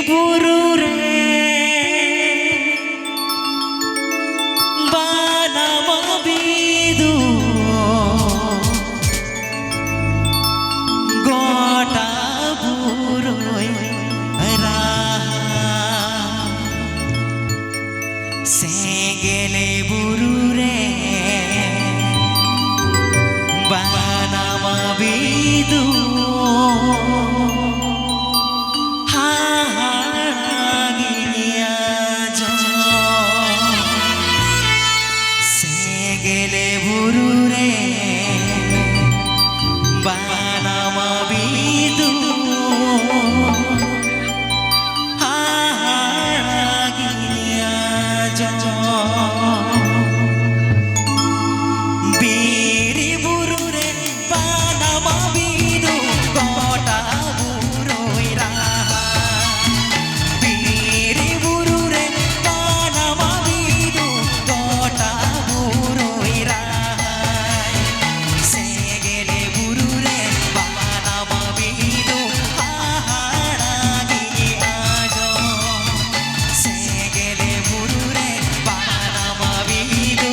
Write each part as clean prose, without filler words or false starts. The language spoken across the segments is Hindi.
बुरु रे बानाम बिदु गोटा बुरुय राहा सेंगेले बुरु रे बानाम बिदु सेंगेले बुरु रे बानाम बिदु हाहागिया बीरी बुरु रे बानाम बिदु गोटा बुरुय राहा बीरी बुरु रे बानाम बिदु गोटा बुरुय राहा सेंगेले बुरु रे बानाम बिदु हाहागिया सेंगेले बुरु रे बानाम बिदु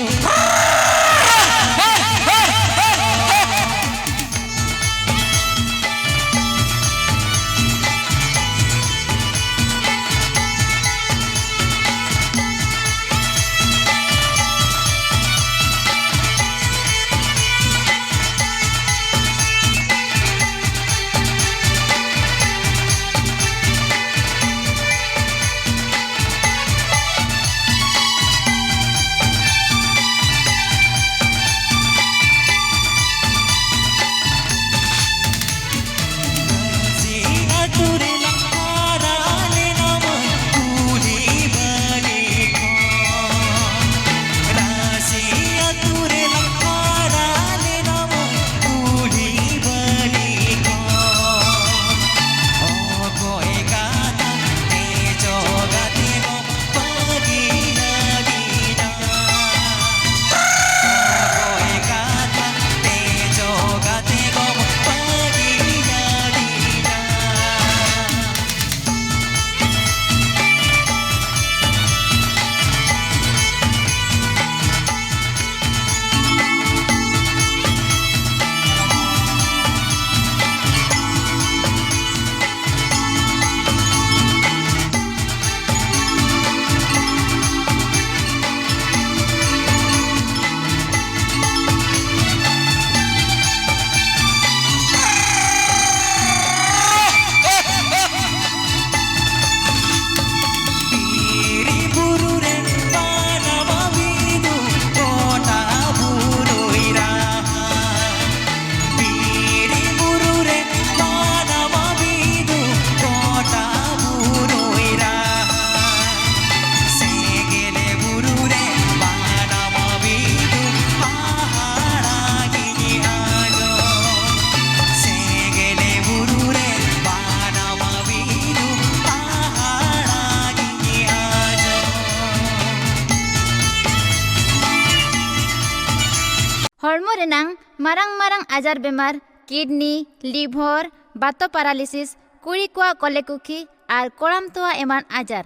हड़मो रेनांग मारांग मारांग आजार बेमार किडनी लिभर बातो पैरालिसिस कुड़ी को कलेकुखी और कोड़ाम तोआ एमान आजार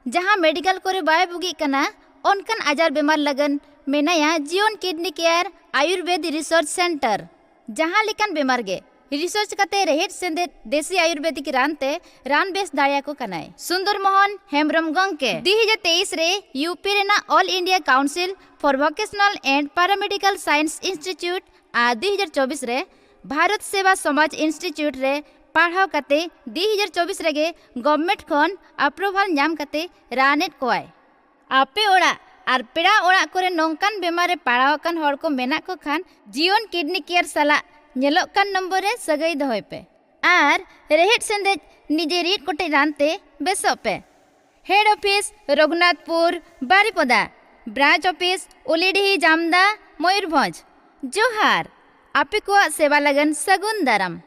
जहां मेडिकल करे बाय बुगी कना ओनकन आजार बेमार लगन मेनाया जीवन kidney care Ayurveda research centre जहां लिकन बेमार गे रिसर्च कते रेहेट सेंदे देसी आयुर्वेदिक रानते रान बेस दाड़िया को कनाय सुंदर मोहन हेम्ब्रम गंके 2023 रे यूपी रेना all India council for vocational and paramedical science institute आ 2024 रे भारत सेवा समाज इंस्टीट्यूट रे पढ़ाव कते 2024 रेगे गवर्नमेंट खन अप्रूवल नाम कते रानेट कोय आपे ओड़ा और पेड़ा ओड़ा करे नोंकान बेमार रे पड़ाव कान हड़ को मेना को खान जीवन किडनी केयर सला नेलोकान नंबर रे सगई दहोय पे आर रेहेट सेंदे निजे रीड कोटे रानते बेसो पे head office Raghunathpur Baripada branch office Ulidih Jamda Mayurbhanj जोहार आपे को सेवा लगन सगुन दाराम।